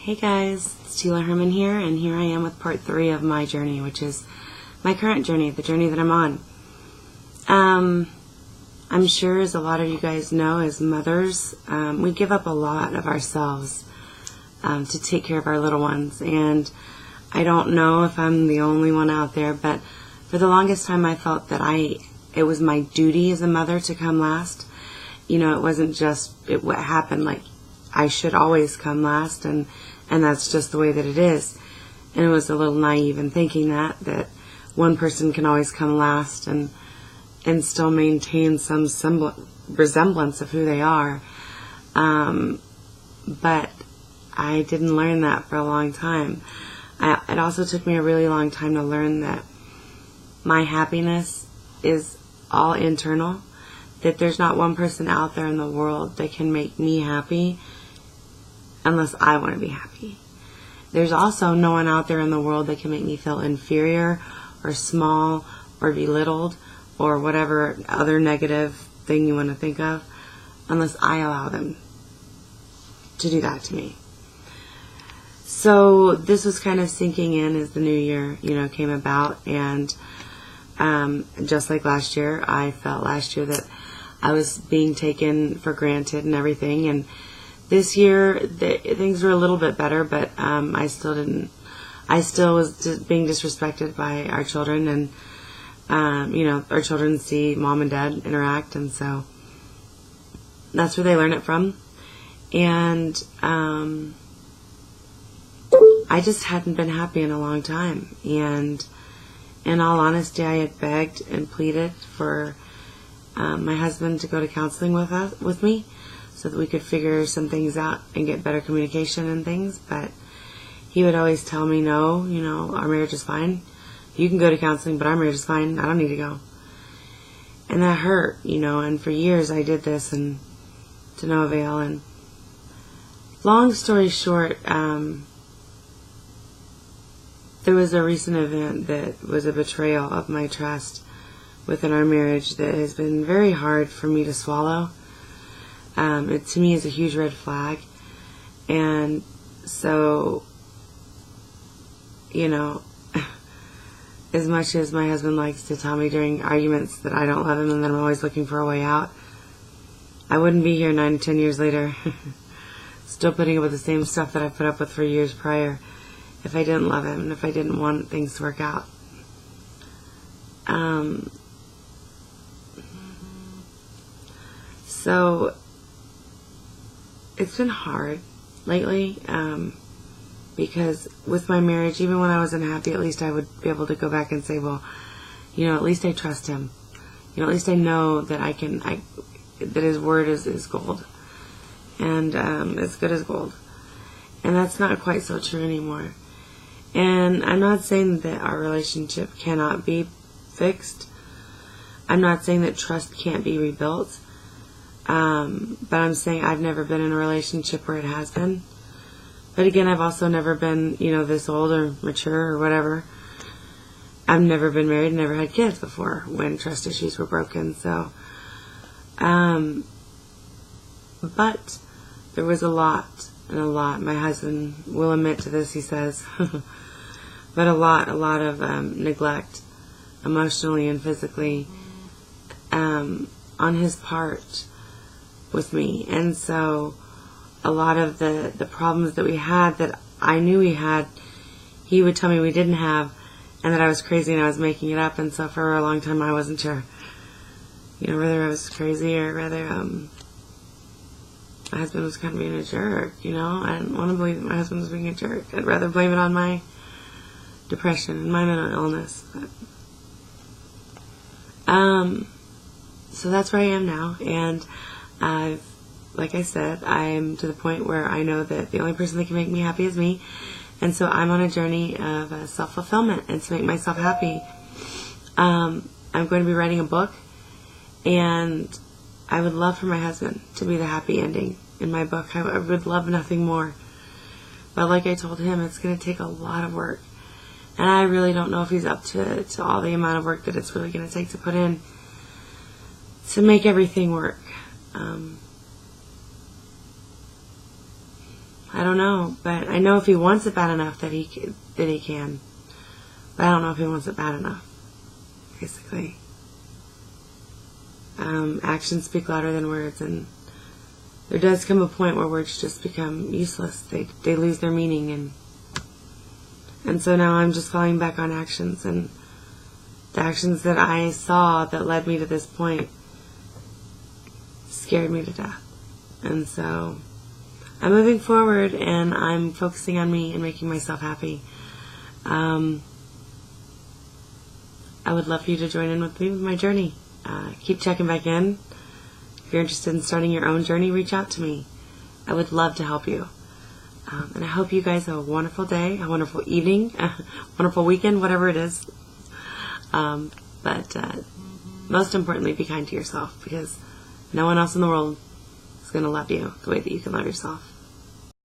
Hey guys, it's Tila Herman here, and here I am with part 3 of my journey, which is my current journey, the journey that I'm on. I'm sure, as a lot of you guys know, as mothers, we give up a lot of ourselves to take care of our little ones, and I don't know if I'm the only one out there, but for the longest time I felt that it was my duty as a mother to come last. You know, it wasn't just what happened, like I should always come last, and that's just the way that it is. And it was a little naive in thinking that one person can always come last and still maintain some resemblance of who they are. But I didn't learn that for a long time. It also took me a really long time to learn that my happiness is all internal, that there's not one person out there in the world that can make me happy unless I want to be happy. There's also no one out there in the world that can make me feel inferior or small or belittled or whatever other negative thing you want to think of unless I allow them to do that to me. So this was kind of sinking in as the new year, came about, and just like last year, I felt last year that I was being taken for granted and everything, and this year things were a little bit better, but I still was being disrespected by our children, and our children see mom and dad interact, and so that's where they learn it from. And I just hadn't been happy in a long time, and in all honesty, I had begged and pleaded for my husband to go to counseling with me so that we could figure some things out and get better communication and things, but he would always tell me, no, our marriage is fine. You can go to counseling, but our marriage is fine. I don't need to go. And that hurt, and for years I did this, and to no avail. And long story short, there was a recent event that was a betrayal of my trust within our marriage that has been very hard for me to swallow. It to me is a huge red flag. And so, as much as my husband likes to tell me during arguments that I don't love him and that I'm always looking for a way out, I wouldn't be here 9 to 10 years later still putting up with the same stuff that I put up with for years prior if I didn't love him and if I didn't want things to work out. So it's been hard lately, because with my marriage, even when I was unhappy, at least I would be able to go back and say, well, at least I trust him. At least I know that that his word is gold, and as good as gold. And that's not quite so true anymore. And I'm not saying that our relationship cannot be fixed. I'm not saying that trust can't be rebuilt. But I'm saying I've never been in a relationship where it has been. But again, I've also never been, this old or mature or whatever. I've never been married and never had kids before when trust issues were broken. So, but there was a lot. My husband will admit to this, he says. But a lot of neglect, emotionally and physically, on his part with me. And so a lot of the problems that we had that I knew we had, he would tell me we didn't have, and that I was crazy and I was making it up. And so for a long time I wasn't sure, whether I was crazy or whether my husband was kind of being a jerk. I didn't want to believe that my husband was being a jerk. I'd rather blame it on my depression and my mental illness. But, so that's where I am now, and like I said, I'm to the point where I know that the only person that can make me happy is me, and so I'm on a journey of self-fulfillment and to make myself happy. I'm going to be writing a book, and I would love for my husband to be the happy ending in my book. I would love nothing more. But like I told him, it's going to take a lot of work, and I really don't know if he's up to all the amount of work that it's really going to take to put in to make everything work. I don't know, but I know if he wants it bad enough that he can. But I don't know if he wants it bad enough, basically. Actions speak louder than words, and there does come a point where words just become useless. They lose their meaning, and so now I'm just falling back on actions, and the actions that I saw that led me to this point scared me to death. And so I'm moving forward, and I'm focusing on me and making myself happy. I would love for you to join in with me with my journey. Keep checking back in. If you're interested in starting your own journey, reach out to me. I would love to help you. And I hope you guys have a wonderful day, a wonderful evening, a wonderful weekend, whatever it is. But most importantly, be kind to yourself, because no one else in the world is going to love you the way that you can love yourself.